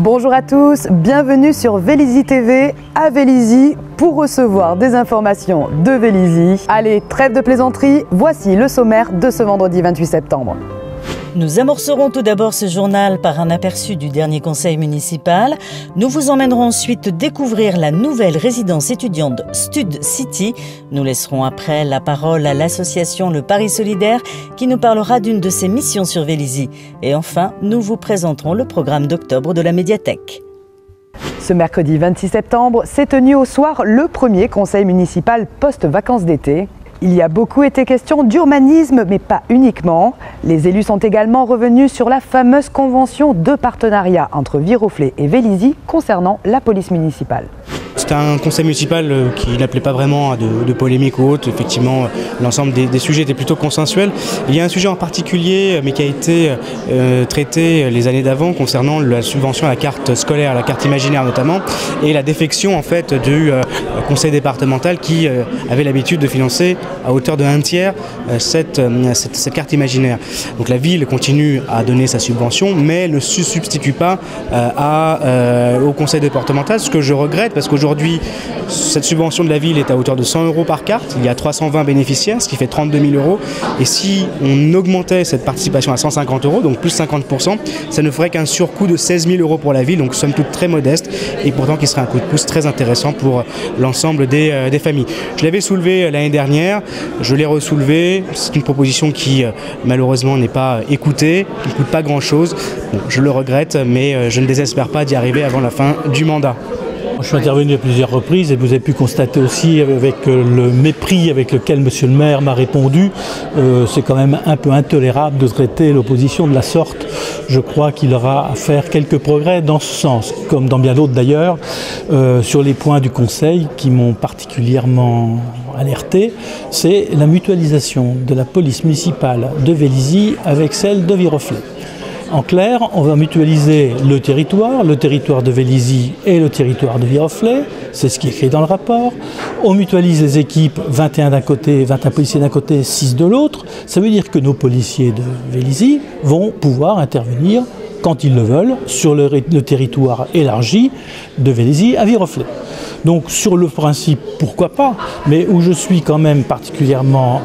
Bonjour à tous, bienvenue sur Vélizy TV à Vélizy pour recevoir des informations de Vélizy. Allez, trêve de plaisanterie, voici le sommaire de ce vendredi 28 septembre. Nous amorcerons tout d'abord ce journal par un aperçu du dernier conseil municipal. Nous vous emmènerons ensuite découvrir la nouvelle résidence étudiante Stud City. Nous laisserons après la parole à l'association Le Paris Solidaire qui nous parlera d'une de ses missions sur Vélizy. Et enfin, nous vous présenterons le programme d'octobre de la médiathèque. Ce mercredi 26 septembre s'est tenu au soir le premier conseil municipal post-vacances d'été. Il y a beaucoup été question d'urbanisme, mais pas uniquement. Les élus sont également revenus sur la fameuse convention de partenariat entre Viroflay et Vélizy concernant la police municipale. C'était un conseil municipal qui n'appelait pas vraiment à de polémique ou autre. Effectivement, l'ensemble des sujets étaient plutôt consensuels. Il y a un sujet en particulier, mais qui a été traité les années d'avant, concernant la subvention à la carte scolaire, la carte imaginaire notamment, et la défection en fait du conseil départemental qui avait l'habitude de financer à hauteur de 1/3 cette carte imaginaire. Donc la ville continue à donner sa subvention, mais ne se substitue pas au conseil départemental, ce que je regrette parce qu'aujourd'hui, cette subvention de la ville est à hauteur de 100 € par carte. Il y a 320 bénéficiaires, ce qui fait 32 000 €. Et si on augmentait cette participation à 150 €, donc plus 50%, ça ne ferait qu'un surcoût de 16 000 € pour la ville, donc somme toute très modeste, et pourtant qui serait un coup de pouce très intéressant pour l'ensemble des familles. Je l'avais soulevé l'année dernière, je l'ai ressoulevé. C'est une proposition qui malheureusement n'est pas écoutée, qui ne coûte pas grand-chose. Bon, je le regrette, mais je ne désespère pas d'y arriver avant la fin du mandat. Je suis intervenu à plusieurs reprises et vous avez pu constater aussi avec le mépris avec lequel monsieur le maire m'a répondu, c'est quand même un peu intolérable de traiter l'opposition de la sorte. Je crois qu'il aura à faire quelques progrès dans ce sens, comme dans bien d'autres d'ailleurs, sur les points du conseil qui m'ont particulièrement alerté, c'est la mutualisation de la police municipale de Vélizy avec celle de Viroflay. En clair, on va mutualiser le territoire de Vélizy et le territoire de Viroflay, c'est ce qui est écrit dans le rapport. On mutualise les équipes, 21 d'un côté, 21 policiers d'un côté, 6 de l'autre. Ça veut dire que nos policiers de Vélizy vont pouvoir intervenir, quand ils le veulent, sur le territoire élargi de Vélizy à Viroflay. Donc sur le principe, pourquoi pas, mais où je suis quand même particulièrement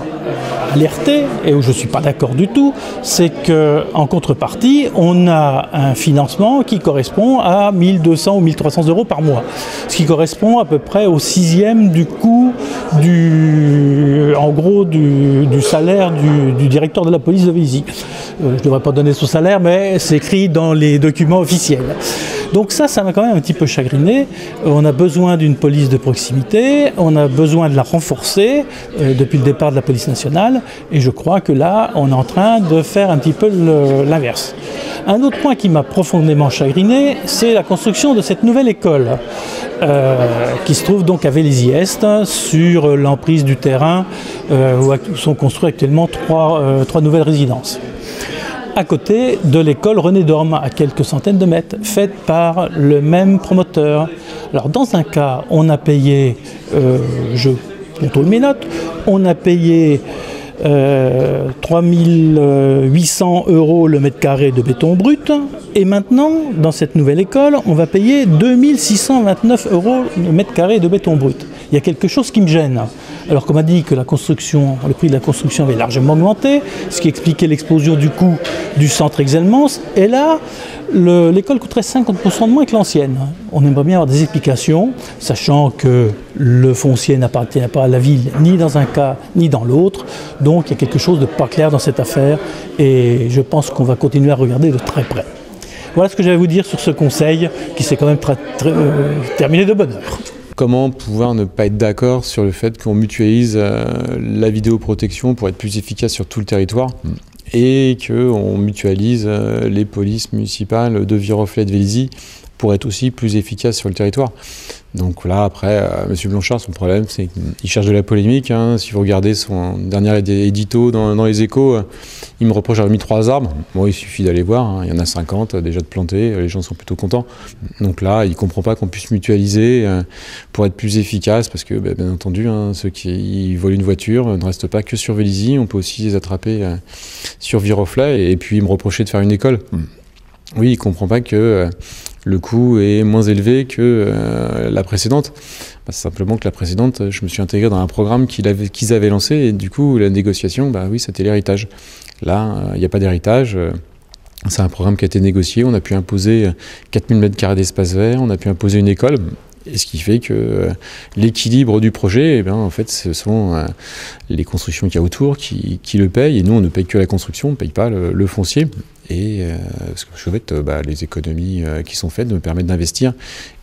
alerté et où je ne suis pas d'accord du tout, c'est qu'en contrepartie, on a un financement qui correspond à 1 200 ou 1 300 € par mois, ce qui correspond à peu près au 6e du coût du salaire du directeur de la police de Vélizy. Je ne devrais pas donner son salaire, mais c'est écrit dans les documents officiels. Donc ça m'a quand même un petit peu chagriné. On a besoin d'une police de proximité, on a besoin de la renforcer depuis le départ de la police nationale, et je crois que là, on est en train de faire un petit peu l'inverse. Un autre point qui m'a profondément chagriné, c'est la construction de cette nouvelle école qui se trouve donc à Vélizy-Est, sur l'emprise du terrain où sont construites actuellement trois nouvelles résidences. À côté de l'école René Dorme, à quelques centaines de mètres, faite par le même promoteur. Alors dans un cas, on a payé, je contrôle mes notes, on a payé 3 800 € le mètre carré de béton brut, et maintenant, dans cette nouvelle école, on va payer 2 629 € le mètre carré de béton brut. Il y a quelque chose qui me gêne. Alors qu'on m'a dit que le prix de la construction avait largement augmenté, ce qui expliquait l'explosion du coût du centre Exelmans, et là, l'école coûterait 50% de moins que l'ancienne. On aimerait bien avoir des explications, sachant que le foncier n'appartient pas à la ville, ni dans un cas, ni dans l'autre. Donc il y a quelque chose de pas clair dans cette affaire, et je pense qu'on va continuer à regarder de très près. Voilà ce que j'avais à vous dire sur ce conseil, qui s'est quand même terminé de bonne heure. Comment pouvoir ne pas être d'accord sur le fait qu'on mutualise la vidéoprotection pour être plus efficace sur tout le territoire et qu'on mutualise les polices municipales de Viroflay et de Vélizy pour être aussi plus efficace sur le territoire. Donc là, après, M. Blanchard, son problème, c'est qu'il cherche de la polémique. Hein. Si vous regardez son dernier édito dans les Échos, il me reproche d'avoir mis 3 arbres. Bon, il suffit d'aller voir, hein. Il y en a 50 déjà de plantés, les gens sont plutôt contents. Donc là, il ne comprend pas qu'on puisse mutualiser pour être plus efficace, parce que, bien entendu, hein, ceux qui volent une voiture ne restent pas que sur Vélizy, on peut aussi les attraper sur Viroflay, et puis il me reprochait de faire une école. Oui, il ne comprend pas que le coût est moins élevé que la précédente. Simplement que la précédente, je me suis intégré dans un programme qu'ils avaient lancé et du coup la négociation, oui, c'était l'héritage. Là, il n'y a pas d'héritage. C'est un programme qui a été négocié. On a pu imposer 4000 m² d'espace vert, on a pu imposer une école. Et ce qui fait que l'équilibre du projet, en fait, ce sont les constructions qu'il y a autour qui le payent. Et nous, on ne paye que la construction, on ne paye pas le foncier. Et parce que en fait, les économies qui sont faites me permettent d'investir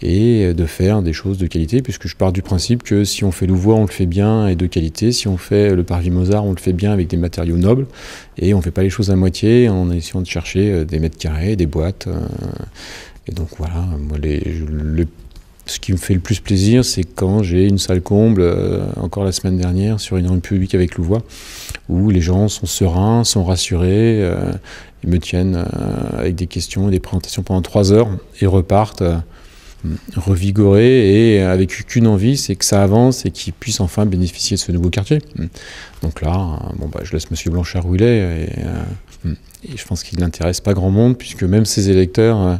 et de faire des choses de qualité, puisque je pars du principe que si on fait Louvois, on le fait bien et de qualité. Si on fait le Parvis Mozart, on le fait bien avec des matériaux nobles. Et on ne fait pas les choses à moitié en essayant de chercher des mètres carrés, des boîtes. Et donc voilà, moi, ce qui me fait le plus plaisir, c'est quand j'ai une salle comble, encore la semaine dernière, sur une rue publique avec Louvois, où les gens sont sereins, sont rassurés, ils me tiennent avec des questions et des présentations pendant 3 heures et repartent revigorés et avec qu'une envie, c'est que ça avance et qu'ils puissent enfin bénéficier de ce nouveau quartier. Donc là, je laisse M. Blanchard où il est et je pense qu'il n'intéresse pas grand monde, puisque même ses électeurs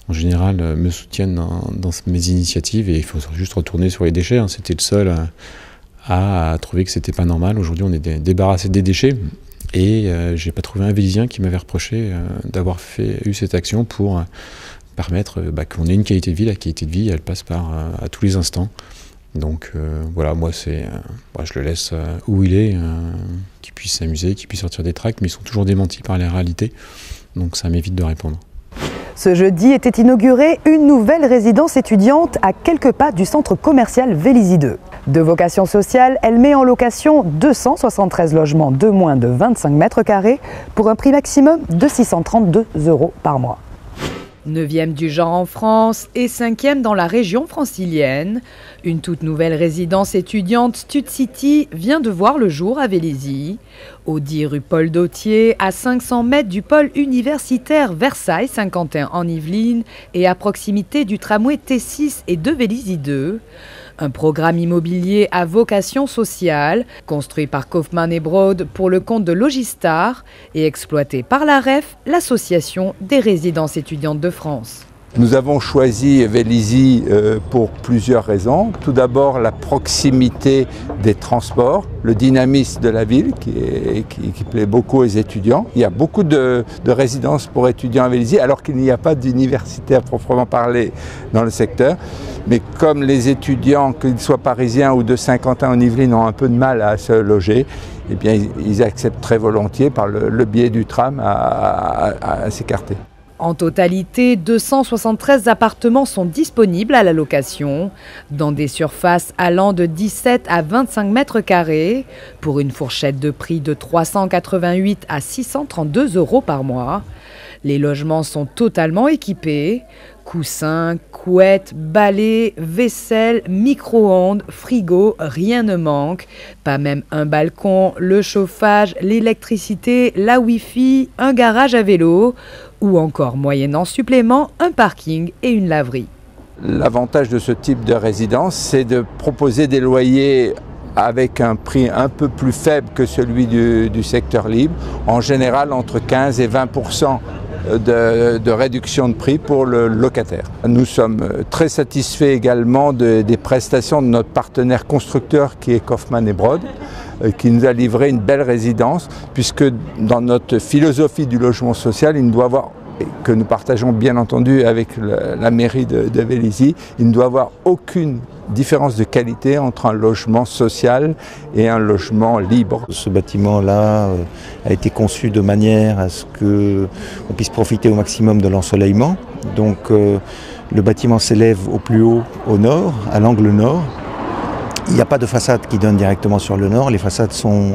en général, me soutiennent dans mes initiatives et il faut juste retourner sur les déchets. C'était le seul à trouver que c'était pas normal. Aujourd'hui, on est débarrassé des déchets et j'ai pas trouvé un Vélisien qui m'avait reproché d'avoir eu cette action pour permettre qu'on ait une qualité de vie. La qualité de vie, elle passe à tous les instants. Donc voilà, moi, je le laisse où il est, qu'il puisse s'amuser, qu'il puisse sortir des tracts, mais ils sont toujours démentis par la réalité. Donc ça m'évite de répondre. Ce jeudi était inaugurée une nouvelle résidence étudiante à quelques pas du centre commercial Vélizy 2. De vocation sociale, elle met en location 273 logements de moins de 25 m² pour un prix maximum de 632 € par mois. 9e du genre en France et 5e dans la région francilienne, une toute nouvelle résidence étudiante Stud City vient de voir le jour à Vélizy. Au 10 rue Paul Dautier, à 500 mètres du pôle universitaire Versailles-Saint-Quentin en Yvelines et à proximité du tramway T6 et de Vélizy 2. Un programme immobilier à vocation sociale, construit par Kaufmann et Broad pour le compte de Logistar et exploité par l'AREF, l'Association des résidences étudiantes de France. Nous avons choisi Vélizy pour plusieurs raisons. Tout d'abord, la proximité des transports, le dynamisme de la ville qui plaît beaucoup aux étudiants. Il y a beaucoup de résidences pour étudiants à Vélizy, alors qu'il n'y a pas d'université à proprement parler dans le secteur. Mais comme les étudiants, qu'ils soient parisiens ou de Saint-Quentin en Yvelines, ont un peu de mal à se loger, eh bien, ils acceptent très volontiers par le biais du tram à s'écarter. En totalité, 273 appartements sont disponibles à la location, dans des surfaces allant de 17 à 25 m², pour une fourchette de prix de 388 à 632 € par mois. Les logements sont totalement équipés. Coussins, couettes, balais, vaisselle, micro-ondes, frigo, rien ne manque. Pas même un balcon, le chauffage, l'électricité, la Wi-Fi, un garage à vélo ou encore, moyennant supplément, un parking et une laverie. L'avantage de ce type de résidence, c'est de proposer des loyers avec un prix un peu plus faible que celui du secteur libre, en général entre 15 et 20% de réduction de prix pour le locataire. Nous sommes très satisfaits également des prestations de notre partenaire constructeur qui est Kaufmann et Broad, qui nous a livré une belle résidence, puisque dans notre philosophie du logement social, il ne doit avoir, que nous partageons bien entendu avec la mairie de Vélizy, il ne doit avoir aucune différence de qualité entre un logement social et un logement libre. Ce bâtiment-là a été conçu de manière à ce qu'on puisse profiter au maximum de l'ensoleillement. Donc le bâtiment s'élève au plus haut au nord, à l'angle nord. Il n'y a pas de façade qui donne directement sur le nord, les façades sont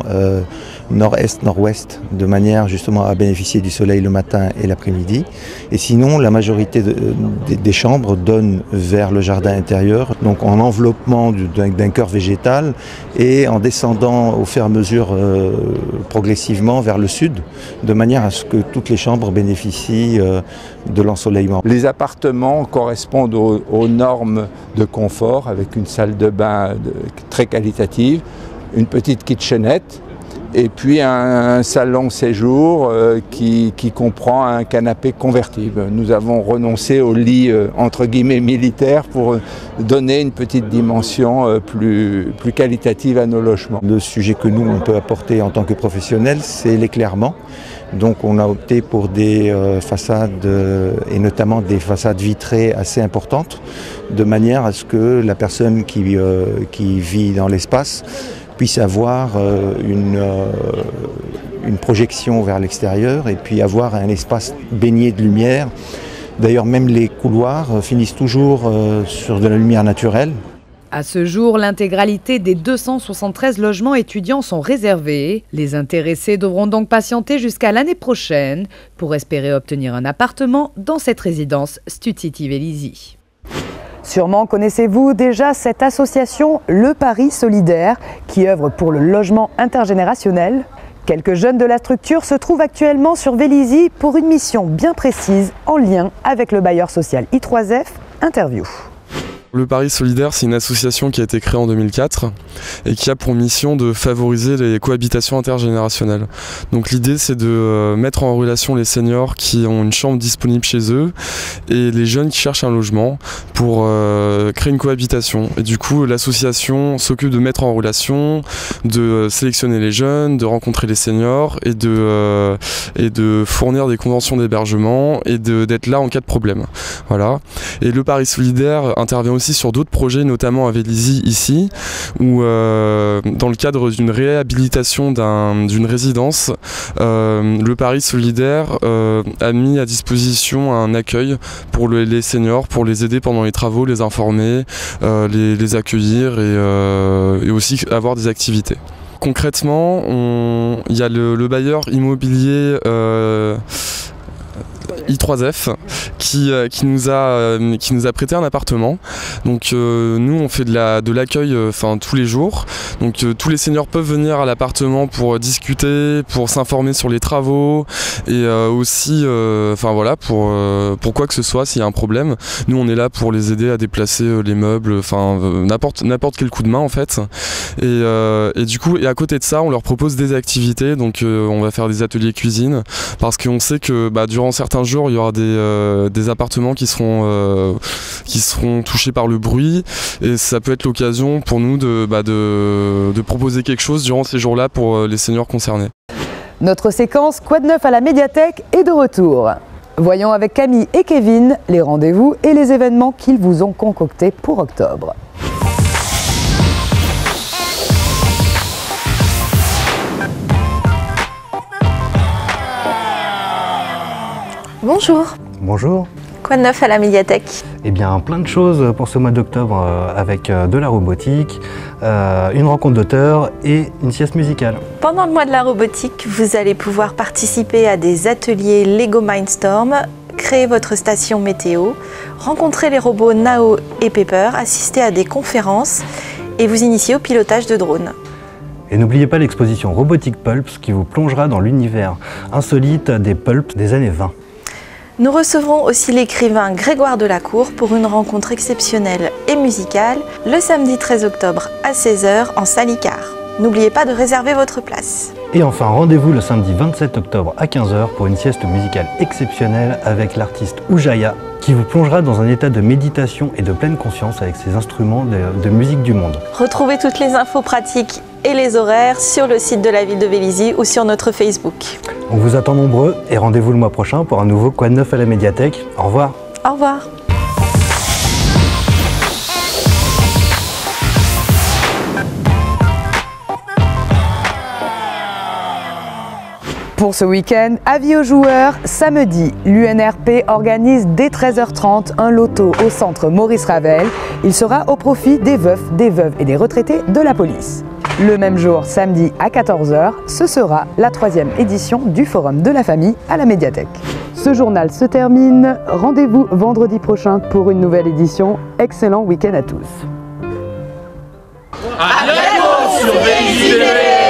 nord-est, nord-ouest, de manière justement à bénéficier du soleil le matin et l'après-midi. Et sinon, la majorité des chambres donnent vers le jardin intérieur, donc en enveloppement d'un cœur végétal et en descendant au fur et à mesure progressivement vers le sud, de manière à ce que toutes les chambres bénéficient de l'ensoleillement. Les appartements correspondent aux normes de confort, avec une salle de bain très qualitative, une petite kitchenette, et puis un salon séjour qui comprend un canapé convertible. Nous avons renoncé au lit entre guillemets militaire pour donner une petite dimension plus qualitative à nos logements. Le sujet que nous on peut apporter en tant que professionnels, c'est l'éclairement. Donc on a opté pour des façades et notamment des façades vitrées assez importantes, de manière à ce que la personne qui vit dans l'espace puisse avoir une projection vers l'extérieur et puis avoir un espace baigné de lumière. D'ailleurs même les couloirs finissent toujours sur de la lumière naturelle. À ce jour, l'intégralité des 273 logements étudiants sont réservés. Les intéressés devront donc patienter jusqu'à l'année prochaine pour espérer obtenir un appartement dans cette résidence Stud City Vélizy. Sûrement connaissez-vous déjà cette association Le Paris Solidaire qui œuvre pour le logement intergénérationnel. Quelques jeunes de la structure se trouvent actuellement sur Vélizy pour une mission bien précise en lien avec le bailleur social I3F. Interview. Le Paris Solidaire, c'est une association qui a été créée en 2004 et qui a pour mission de favoriser les cohabitations intergénérationnelles. Donc l'idée, c'est de mettre en relation les seniors qui ont une chambre disponible chez eux et les jeunes qui cherchent un logement pour créer une cohabitation. Et du coup, l'association s'occupe de mettre en relation, de sélectionner les jeunes, de rencontrer les seniors et de fournir des conventions d'hébergement et d'être là en cas de problème. Voilà. Et le Paris Solidaire intervient aussi sur d'autres projets, notamment à Vélizy ici, où dans le cadre d'une réhabilitation d'une résidence, le Paris Solidaire a mis à disposition un accueil pour les seniors, pour les aider pendant les travaux, les informer, les accueillir et aussi avoir des activités. Concrètement, il y a le bailleur immobilier I3F qui nous a prêté un appartement. Donc nous on fait de l'accueil tous les jours. Donc tous les seniors peuvent venir à l'appartement pour discuter, pour s'informer sur les travaux et aussi pour quoi que ce soit s'il y a un problème. Nous on est là pour les aider à déplacer les meubles, n'importe quel coup de main en fait. Et du coup, et à côté de ça, on leur propose des activités. Donc on va faire des ateliers cuisine parce qu'on sait que durant certains jours il y aura des appartements qui seront touchés par le bruit et ça peut être l'occasion pour nous de proposer quelque chose durant ces jours-là pour les seniors concernés. Notre séquence Quoi de neuf à la médiathèque est de retour. Voyons avec Camille et Kevin les rendez-vous et les événements qu'ils vous ont concoctés pour octobre. Bonjour. Bonjour. Quoi de neuf à la médiathèque? Eh bien, plein de choses pour ce mois d'octobre avec de la robotique, une rencontre d'auteurs et une sieste musicale. Pendant le mois de la robotique, vous allez pouvoir participer à des ateliers Lego Mindstorm, créer votre station météo, rencontrer les robots Nao et Pepper, assister à des conférences et vous initier au pilotage de drones. Et n'oubliez pas l'exposition Robotic Pulps qui vous plongera dans l'univers insolite des pulps des années 20. Nous recevrons aussi l'écrivain Grégoire Delacour pour une rencontre exceptionnelle et musicale le samedi 13 octobre à 16 h en salle Icare. N'oubliez pas de réserver votre place. Et enfin, rendez-vous le samedi 27 octobre à 15 h pour une sieste musicale exceptionnelle avec l'artiste Oujaya qui vous plongera dans un état de méditation et de pleine conscience avec ses instruments de musique du monde. Retrouvez toutes les infos pratiques et les horaires sur le site de la ville de Vélizy ou sur notre Facebook. On vous attend nombreux et rendez-vous le mois prochain pour un nouveau Quoi de neuf à la médiathèque. Au revoir. Au revoir. Pour ce week-end, avis aux joueurs, samedi, l'UNRP organise dès 13 h 30 un loto au centre Maurice Ravel. Il sera au profit des veufs, des veuves et des retraités de la police. Le même jour, samedi à 14 h, ce sera la 3e édition du Forum de la famille à la médiathèque. Ce journal se termine. Rendez-vous vendredi prochain pour une nouvelle édition. Excellent week-end à tous. À bientôt sur Vélizy TV.